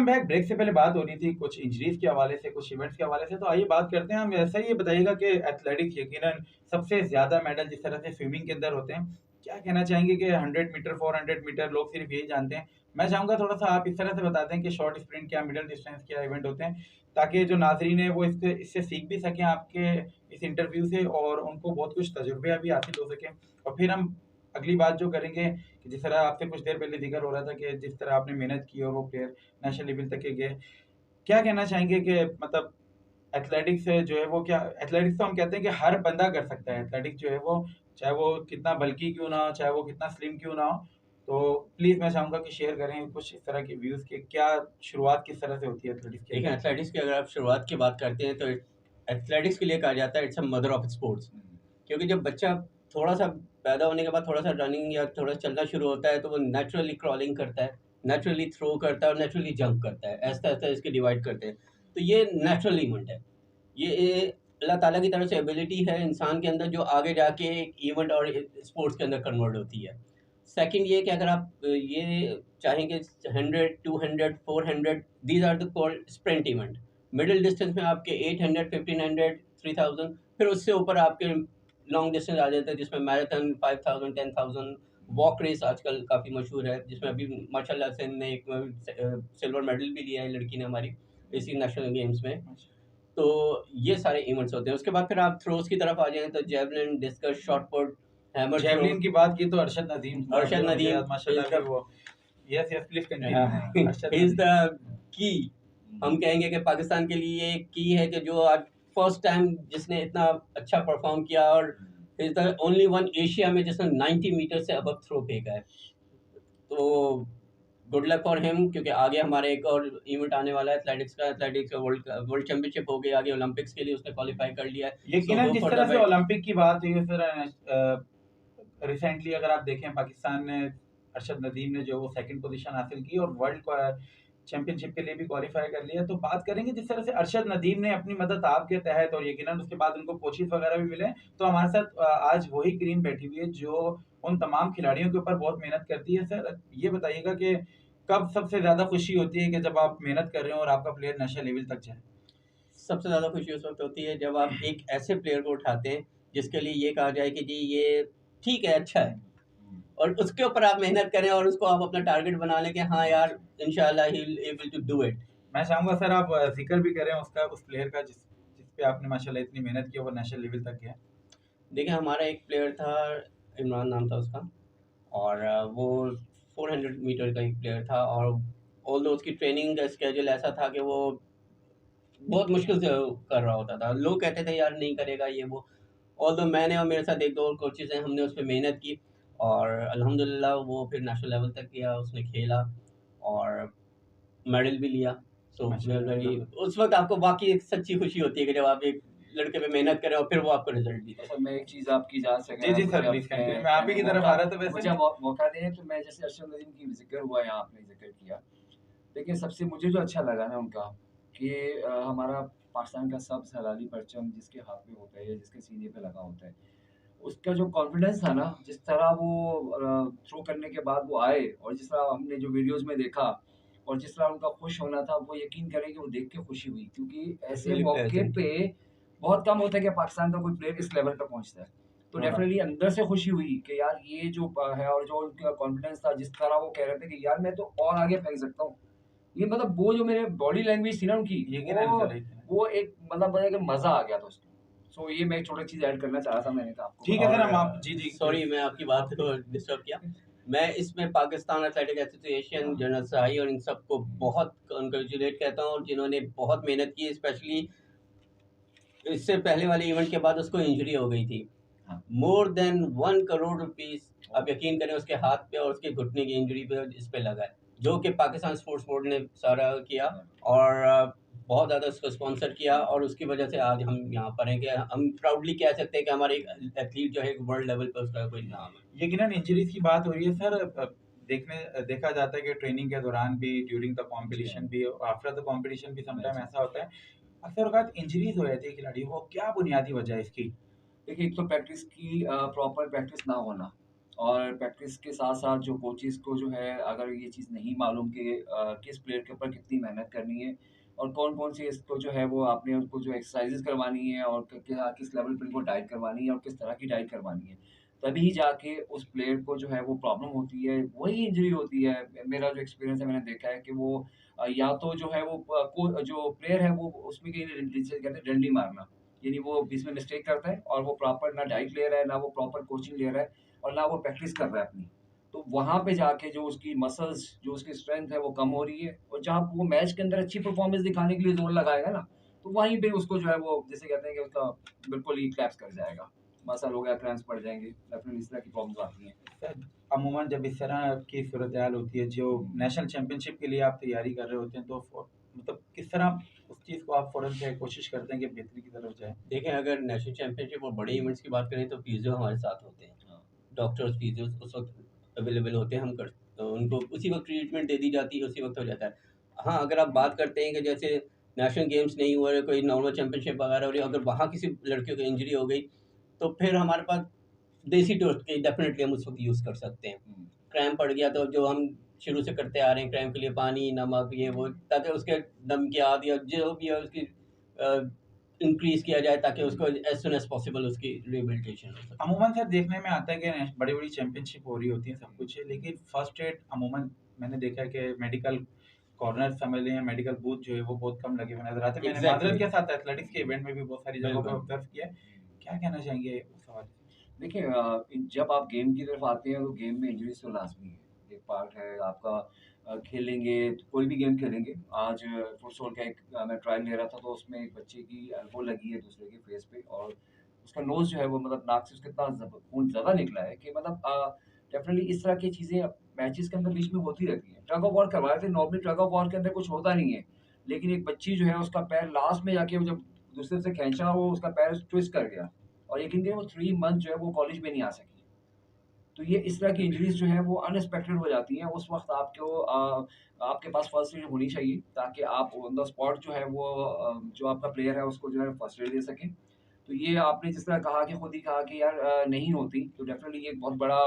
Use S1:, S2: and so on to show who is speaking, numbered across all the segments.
S1: Welcome back. Break से पहले बात हो रही थी कुछ इंजरीज के हवाले से, कुछ इवेंट्स के हवाले से, तो आइए बात करते हैं हम। ऐसा ही ये बताइएगा कि एथलेटिक्स यकीनन सबसे ज़्यादा मेडल जिस तरह से स्विमिंग के अंदर होते हैं, क्या कहना चाहेंगे कि 100 मीटर 400 मीटर लोग सिर्फ यही जानते हैं। मैं चाहूँगा थोड़ा सा आप इस तरह से बता दें कि शॉर्ट स्प्रिंट क्या, मिडल डिस्टेंस क्या इवेंट होते हैं, ताकि जो नाजरीन है वो इससे इससे सीख भी सकें आपके इस इंटरव्यू से, और उनको बहुत कुछ तजुर्बे भी हासिल हो सकें। और फिर हम अगली बात जो करेंगे कि जिस तरह आपसे कुछ देर पहले जिक्र हो रहा था कि जिस तरह आपने मेहनत की और वो प्लेयर नेशनल लेवल तक के गए, क्या कहना चाहेंगे कि मतलब एथलेटिक्स है जो है वो, क्या एथलेटिक्स तो हम कहते हैं कि हर बंदा कर सकता है। एथलेटिक्स जो है वो, चाहे वो कितना बल्की क्यों ना हो, चाहे वो कितना स्लिम क्यों ना हो। तो प्लीज मैं चाहूंगा कि शेयर करें कुछ इस तरह के व्यूज के, क्या शुरुआत किस तरह से होती है एथलेटिक्स के
S2: देखिए,
S1: अंदर।
S2: एथलेटिक्स की अगर आप शुरुआत की बात करते हैं तो एथलेटिक्स के लिए कहा जाता है it's a mother of sports. क्योंकि जब बच्चा थोड़ा सा पैदा होने के बाद थोड़ा सा रनिंग या थोड़ा चलना शुरू होता है तो वो नेचुरली क्रॉलिंग करता है, नेचुरली थ्रो करता है और नेचुरली जंप करता है। ऐसा ऐसा इसके डिवाइड करते हैं। तो ये नेचुरल इवेंट है। ये अल्लाह ताला की तरफ से एबिलिटी है इंसान के अंदर जो आगे जाके एक इवेंट और स्पोर्ट्स के अंदर कन्वर्ट होती है। सेकंड ये कि अगर आप ये चाहेंगे 100, 200, 400, these are the called sprint event. Middle distance में आपके 800, 1500, 3000, फिर उससे ऊपर आपके लॉन्ग डिस्टेंस आ जाता है जिसमें मैराथन 5000, 10000। वॉक रेस आजकल काफ़ी मशहूर है जिसमें अभी माशाल्लाह से ने एक सिल्वर मेडल भी लिया है लड़की ने हमारी इसी नेशनल गेम्स में। तो ये सारे इवेंट्स होते हैं। उसके बाद फिर आप थ्रोज की तरफ आ जाएँ तो javelin, discus, shot put, hammer throw.
S1: Javelin की बात की तो अरशद नदीम मौजूद
S2: अरशद
S1: है, मुझे
S2: नदीम
S1: याद माशाल्लाह
S2: इज़
S1: अभी
S2: द
S1: वो। Yes yes, please continue. Arshad
S2: is the
S1: Nadeem.
S2: की। हम कहेंगे कि पाकिस्तान के लिए ये की है कि जो आज फर्स्ट टाइम जिसने इतना अच्छा परफॉर्म किया और is the only one Asia में जिसने 90 मीटर से अबव थ्रो फेंका है। तो गुड लक फॉर हिम, क्योंकि आगे हमारे एक और इवेंट आने वाला है एथलेटिक्स का। एथलेटिक्स का वर्ल्ड चैंपियनशिप हो गई, आगे ओलंपिक्स के लिए उसने क्वालिफाई कर लिया है। सो
S1: यकीनन
S2: होप
S1: जिस
S2: फॉर
S1: तरह
S2: द
S1: से
S2: बेस्ट।
S1: ओलंपिक की बात हुई है, फिर रिसेंटली अगर आप देखें पाकिस्तान ने, अरशद नदीम ने जो वो सेकंड पोजीशन हासिल की और वर्ल्ड चैंपियनशिप के लिए भी क्वालिफाई कर लिया। तो बात करेंगे जिस तरह से अरशद नदीम ने अपनी मदद आपके तहत, और यकीनन उसके बाद उनको कोचेस वगैरह भी मिले। तो हमारे साथ आज वही करीम बैठी हुई है जो उन तमाम खिलाड़ियों के ऊपर बहुत मेहनत करती है। सर ये बताइएगा कि कब सबसे ज्यादा खुशी होती है कि जब आप मेहनत कर रहे हो और आपका प्लेयर नेशनल लेवल तक जाए।
S2: सबसे ज़्यादा खुशी उस वक़्त होती है जब आप एक ऐसे प्लेयर को उठाते हैं जिसके लिए ये कहा जाए कि जी ये ठीक है, अच्छा है, और उसके ऊपर आप मेहनत करें और उसको आप अपना टारगेट बना लें कि हाँ यार, इंशाल्लाह he will able to do it.
S1: मैं चाहूंगा सर आप जिक्र भी करें उसका, उस प्लेयर का जिस जिस पे आपने माशाल्लाह इतनी मेहनत की और वो नेशनल लेवल तक गया।
S2: देखिए, हमारा एक प्लेयर था, इमरान नाम था उसका, और वो 400 मीटर का एक प्लेयर था। और ऑल्दो उसकी ट्रेनिंग का स्केड्यूल ऐसा था कि वो बहुत मुश्किल से कर रहा होता था। लोग कहते थे यार नहीं करेगा ये वो। ऑल्दो मैंने और मेरे साथ एक दो और कोचेज़ हैं, हमने उस पे मेहनत की और अल्हम्दुलिल्लाह वो फिर नेशनल लेवल तक गया, उसने खेला और मेडल भी लिया। सो वी आर
S1: माशाल्लाह
S2: वेरी,
S1: अल्लाह।
S2: उस वक़्त आपको वाक़ई एक सच्ची खुशी होती है कि जब आप एक लड़के पे मेहनत करें और फिर वो आपको रिज़ल्ट भी दे।
S3: अच्छा, मैं एक चीज़ आपकी इजाज़त से,
S1: जी
S3: अगर
S1: जी
S3: आप
S1: सर,
S3: मुझे
S1: प्लीज
S3: अपने
S1: कंटिन्यू, मैं आप ही की तरफ आ रहा था वैसे।
S3: मुझे मौका दें, तो मैं जैसे अरशद नदीम की ज़िक्र हुआ, यहाँ आपने ज़िक्र किया। लेकिन सबसे मुझे जो अच्छा लगा ना उनका, कि हमारा पाकिस्तान का सबसे हलाली परचम जिसके हाथ में होता है या जिसके सीने पे लगा होता है, उसका जो कॉन्फिडेंस था ना, जिस तरह वो थ्रो करने के बाद वो आए और जिस तरह हमने जो वीडियोज़ में देखा और जिस तरह उनका खुश होना था, वो यकीन करें कि वो देख के खुशी हुई, क्योंकि ऐसे
S2: रियली
S3: मौके
S2: प्लेज़ेंट।
S3: पे बहुत कम होता है कि पाकिस्तान का कोई प्लेयर इस लेवल पे पहुँचता है। तो
S1: हाँ हाँ।
S3: डेफ़िनेटली अंदर से खुशी हुई कि यार ये जो है, और जो उनका कॉन्फिडेंस था, जिस तरह वो कह रहे थे कि यार मैं तो और आगे फेंक सकता हूँ। ये मतलब वो जो मेरे बॉडी लैंग्वेज थी ना उनकी,
S1: यकीनन सर, यकीनन।
S3: वो एक मतलब मुझे कि मज़ा आ गया था उसमें। सो ये मैं एक छोटी चीज़ ऐड करना चाह रहा था, मैंने कहा आपको
S1: ठीक है
S3: बताऊँ।
S1: सर,
S2: और
S1: हम आप जी जी
S2: सॉरी मैं आपकी बात को डिस्टर्ब किया। मैं इसमें पाकिस्तान एथलेटिक एसोसिएशन, जनरल सहाई और इन सबको बहुत कांग्रेचुलेट कहता हूँ जिन्होंने बहुत मेहनत की। स्पेशली इससे पहले वाले इवेंट के बाद उसको इंजरी हो गई थी।
S3: हाँ।
S2: मोर देन 1 करोड़ रुपीस, आप यकीन करें, उसके हाथ पे और उसके घुटने की इंजरी पे इस पे लगा है, जो कि पाकिस्तान स्पोर्ट्स बोर्ड ने सारा किया और बहुत ज़्यादा उसको स्पॉन्सर किया। और उसकी वजह से आज हम यहाँ पर हैं कि हम प्राउडली कह सकते हैं कि हमारे एक एथलीट जो है वर्ल्ड लेवल पे उसका कोई नाम है।
S1: यकीनन इंजरीज की बात हो रही है सर। देखा जाता है कि ट्रेनिंग के दौरान भी, ड्यूरिंग द
S3: जी हाँ।
S1: कंपटीशन भी, आफ्टर द कंपटीशन भी समटाइम
S3: जी।
S1: ऐसा होता है। अक्सर औकात इंजरीज हो जाती है खिलाड़ियों को, क्या बुनियादी वजह है इसकी।
S3: देखिए, एक तो प्रैक्टिस की प्रॉपर प्रैक्टिस ना होना, और प्रैक्टिस के साथ-साथ जो कोचेज़ को जो है अगर ये चीज़ नहीं मालूम कि किस प्लेयर के ऊपर कितनी मेहनत करनी है और कौन-कौन सी इसको जो है वो आपने उनको जो एक्सरसाइज़ेज़ करवानी है और किस लेवल पे उनको डाइट करवानी है और किस तरह की डाइट करवानी है। तभी जाके उस प्लेयर को जो है वो प्रॉब्लम होती है, वही इंजरी होती है। मेरा जो एक्सपीरियंस है मैंने देखा है कि वो या तो जो है वो जो प्लेयर है वो उसमें कहीं जिसे कहते हैं डंडी मारना, यानी वो बीच में मिस्टेक करता है और वो प्रॉपर ना डाइट ले रहा है, ना वो प्रॉपर कोचिंग ले रहा है और ना वो प्रैक्टिस कर रहा है अपनी। तो वहाँ पे जाके जो उसकी मसल्स, जो उसकी स्ट्रेंथ है वो कम हो रही है और जहाँ वो मैच के अंदर अच्छी परफॉर्मेंस दिखाने के लिए ज़ोर लगाएगा ना, तो वहीं पे उसको जो है वो जिसे कहते हैं कि उसका बिल्कुल ही कोलैप्स कर जाएगा। मसल हो गया, क्रैम्प्स पड़ जाएँगे, डेफ़िनेटली इस तरह की प्रॉब्लम्स आती हैं।
S1: सर, अमूमन जब इस तरह की सूरत-ए-हाल होती है, जो नेशनल चैंपियनशिप के लिए आप तैयारी कर रहे होते हैं, तो मतलब किस तरह उस चीज़ को आप फ़ौरन से कोशिश करते हैं कि बेहतरी की तरफ जाएँ?
S2: देखें, अगर नेशनल चैंपियनशिप और बड़े इवेंट्स की बात करें तो फिजियो हमारे साथ होते हैं।
S3: हाँ,
S2: डॉक्टर्स, फिजियोज़ उस वक़्त अवेलेबल होते हैं, हम कर तो उनको उसी वक़्त ट्रीटमेंट दे दी जाती है, उसी वक़्त हो जाता है। हाँ, अगर आप बात करते हैं कि जैसे नेशनल गेम्स नहीं हुआ है, कोई नॉर्मल चैंपियनशिप वगैरह हो रही है, अगर वहाँ किसी लड़के को इंजरी हो गई, तो फिर हमारे पास देसी टोटके डेफ़िनेटली हम उस वक़्त यूज़ कर सकते हैं।
S3: हुँ,
S2: क्रैम्प पड़ गया तो जो हम शुरू से करते आ रहे हैं क्रैम्प के लिए पानी, नमक ये वो ताकि उसके दम की आदत या जो भी है उसकी अ, इंक्रीज़ किया जाए ताकि उसको एज़ सून एज़ पॉसिबल उसकी रिहैबिलिटेशन हो सके।
S1: अमूमन सर देखने में आता है कि बड़ी-बड़ी चैंपियनशिप हो रही होती है, सब कुछ है, लेकिन फर्स्ट एड अमूमन मैंने देखा है कि मेडिकल कॉर्नर समझ लें या मेडिकल बूथ जो है वो बहुत कम लगे हुए नज़र आते हैं। मैंने माज़रत
S2: एग्ज़ैक्टली,
S1: के साथ एथलेटिक्स के इवेंट में भी बहुत सारी जगहों पे
S2: बिल्कुल।
S1: ऑब्ज़र्व किया है। क्या कहना चाहेंगे उस हवाले से?
S3: देखिए जब आप गेम की तरफ आते हैं तो गेम में इंजरीज़ तो लाज़मी है। एक पार्ट है आपका खेलेंगे तो कोई भी गेम खेलेंगे। आज फुटसॉल का एक मैं ट्रायल ले रहा था तो उसमें एक बच्चे की एल्बो लगी है दूसरे के फेस पे और उसका नोज़ जो है वो मतलब नाक से उसके इतना खून ज़्यादा निकला है कि मतलब डेफ़िनेटली इस तरह की चीज़ें मैचेज़ के अंदर बीच में होती रहती हैं। टग ऑफ वॉर करवाए थे, नॉर्मली टग ऑफ वॉर के अंदर कुछ होता नहीं है। लेकिन एक बच्ची जो है उसका पैर लास्ट में जाके वो जब दूसरे से खींचा वो उसका पैर ट्विस्ट कर गया। और यकीन करिए वो 3 मंथ जो है वो कॉलेज में नहीं आ सकी। तो ये इस तरह की इंजरीज़ जो हैं वो अनएक्सपेक्टेड हो जाती हैं। उस वक़्त आपको आपके पास फर्स्ट एड होनी चाहिए ताकि आप ऑन द स्पॉट जो है वो जो आपका प्लेयर है उसको जो है फर्स्ट एड दे सकें। तो ये आपने जिस तरह कहा कि खुद ही कहा कि यार नहीं होती, तो डेफ़िनेटली ये एक बहुत बड़ा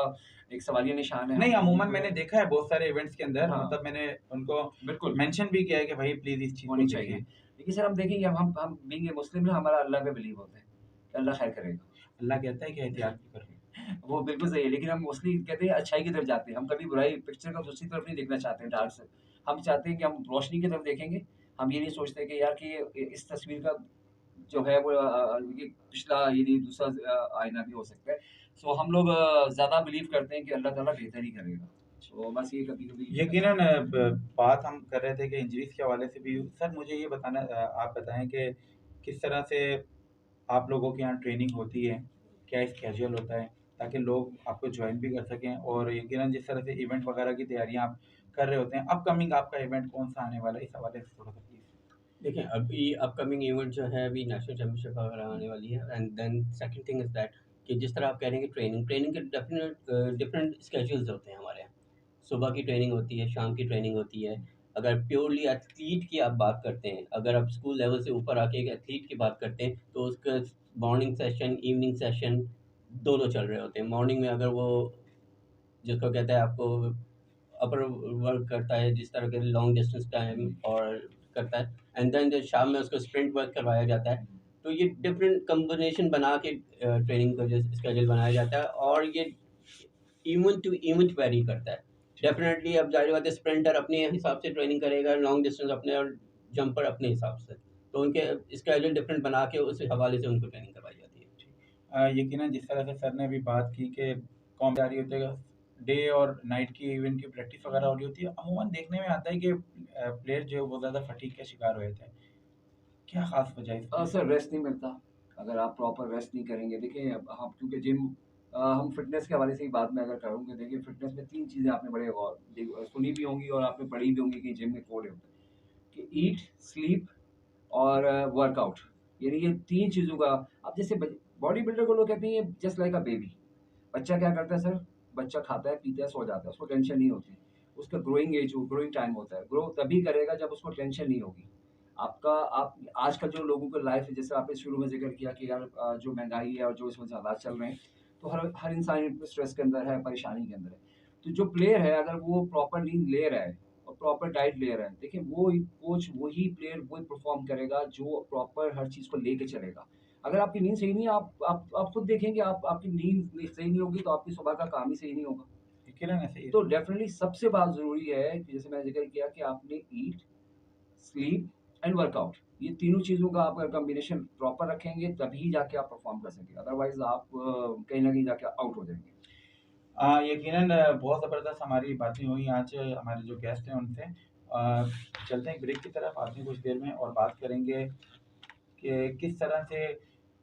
S3: एक सवालिया निशान है
S1: नहीं,
S3: हम लोगों
S1: अमूमन मैंने
S3: पे।
S1: देखा है बहुत सारे इवेंट्स के अंदर
S3: हाँ,
S1: मतलब मैंने उनको
S3: बिल्कुल,
S1: मेंशन भी किया है कि भाई प्लीज़ इस चीज़ को
S3: होनी चाहिए।
S1: देखें।
S3: देखिए सर हम देखेंगे हम बीइंग ए मुस्लिम ना हमारा अल्लाह पे बिलीव होता है, कि अल्लाह खैर करेगा।
S1: अल्लाह कहता है कि एहतियात भी करो।
S3: वो बिल्कुल सही है, लेकिन हम मोस्टली कहते हैं अच्छाई की तरफ जाते हैं। हम कभी बुराई पिक्चर का दूसरी तरफ नहीं देखना चाहते हैं डार्क से। हम चाहते हैं कि हम रोशनी की तरफ देखेंगे। हम ये नहीं सोचते कि यार कि इस तस्वीर का जो है वो ये पिछला यानी दूसरा आईना भी हो सकता है। सो हम लोग ज़्यादा बिलीव करते हैं कि अल्लाह ताला बेहतर ही करेगा। तो बस ये कभी-कभी ऐसा
S1: यकीनन बात हम कर रहे थे कि इंजरीज़ के हवाले से भी सर मुझे ये बताना आप बताएँ कि किस तरह से आप लोगों के यहाँ ट्रेनिंग होती है? क्या स्केड्यूल होता है? ताकि लोग आपको जॉइन भी कर सकें और यकीनन जिस तरह से इवेंट वगैरह की तैयारियाँ आप कर रहे होते हैं, अपकमिंग आपका इवेंट कौन-सा आने वाला है? इस हवाले से थोड़ा-सा प्लीज़।
S2: देखिए, अभी अपकमिंग इवेंट जो है अभी नेशनल चैंपियनशिप वगैरह आने वाली है and then second thing is that कि जिस तरह आप कह रहे हैं कि ट्रेनिंग के डिफरेंट स्केड्यूल्स होते हैं हमारे यहाँ। सुबह की ट्रेनिंग होती है, शाम की ट्रेनिंग होती है। अगर प्योरली एथलीट की आप बात करते हैं, अगर आप स्कूल लेवल से ऊपर आके एक एथलीट की बात करते हैं, तो उसका मॉर्निंग सेशन, इवनिंग सेशन दोनों चल रहे होते हैं। मॉर्निंग में अगर वो जिसको कहते हैं आपको अपर वर्क करता है जिस तरह के लॉन्ग डिस्टेंस टाइम और करता है एंड देन जो शाम में उसको स्प्रिंट वर्क करवाया जाता है। तो ये डिफरेंट कॉम्बिनेशन बना के ट्रेनिंग का जो स्केड्यूल बनाया जाता है और ये इवेंट टू इवेंट वेरी करता है। डेफिनेटली अब ज़ाहिर बात है स्प्रिंटर अपने हिसाब से ट्रेनिंग करेगा, लॉन्ग डिस्टेंस अपने और जंपर अपने हिसाब से। तो उनके स्केड्यूल डिफरेंट बना के उस हवाले से उनको ट्रेनिंग करवाई जाती है।
S1: यकीनन जिस तरह से सर ने अभी बात की कि कौन जा रही होती है, डे और नाइट की इवेंट की प्रैक्टिस वगैरह हो रही होती है। अमूमन देखने में आता है कि प्लेयर जो है बहुत ज़्यादा फटीग का शिकार हुए थे। क्या ख़ास वजह है इसकी?
S3: सर रेस्ट नहीं मिलता। अगर आप प्रॉपर रेस्ट नहीं करेंगे देखिए अब हम क्योंकि जिम हम फ़िटनेस के हवाले से ही बात मैं अगर करूँ कि देखिए फ़िटनेस में 3 चीज़ें आपने बड़े गौर सुनी भी होंगी और आपने पढ़ी भी होंगी कि जिम में कोड होता है कि ईट, स्लीप और वर्कआउट। यानी ये 3 चीज़ों का अब जैसे बॉडी बिल्डर को लोग कहते हैं ये जस्ट लाइक अ बेबी। बच्चा क्या करता है सर? बच्चा खाता है, पीता है, सो जाता है, उसको टेंशन नहीं होती। उसका ग्रोइंग एज ग्रोइंग टाइम होता है। ग्रो तभी करेगा जब उसको टेंशन नहीं होगी। आपका आप आजकल जो लोगों का लाइफ है जैसे आपने शुरू में ज़िक्र किया कि यार जो महँगाई है और जो इस वजह से हालात चल रहे हैं, तो हर हर इंसान स्ट्रेस के अंदर है, परेशानी के अंदर है। तो जो प्लेयर है अगर वो प्रॉपर नींद ले रहा है और प्रॉपर डाइट ले रहा है, देखिए वो कोच वही प्लेयर वही परफ़ॉर्म करेगा जो प्रॉपर हर चीज़ को लेके चलेगा। अगर आपकी नींद सही नहीं है, आप खुद देखेंगे आपकी नींद सही नहीं होगी तो आपकी सुबह का काम ही सही नहीं होगा।
S1: यकीनन ऐसे ही है।
S3: तो डेफ़िनिटली सबसे बात ज़रूरी है कि जैसे मैंने ज़िक्र किया कि आपने ईट, स्लीप एंड वर्कआउट ये तीनों चीज़ों का आप अगर कॉम्बिनेशन प्रॉपर रखेंगे तभी जाके आप परफ़ॉर्म कर सकेंगे। अदरवाइज़ आप कहीं न कहीं जाके आउट हो जाएँगे।
S1: यकीनन बहुत ज़बरदस्त हमारी बातें हुई आज हमारे जो गेस्ट हैं उनसे। चलते हैं एक ब्रेक की तरफ, आते हैं कुछ देर में और बात करेंगे कि किस तरह से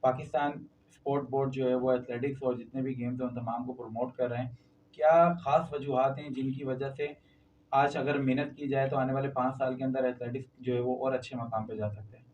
S1: पाकिस्तान स्पोर्ट बोर्ड जो है वो एथलेटिक्स और जितने भी गेम्स हैं उन तमाम को प्रमोट कर रहे हैं। क्या ख़ास वजूहात हैं जिनकी वजह से आज अगर मेहनत की जाए तो आने वाले 5 साल के अंदर एथलेटिक्स जो है वो और अच्छे मकाम पे जा सकते हैं?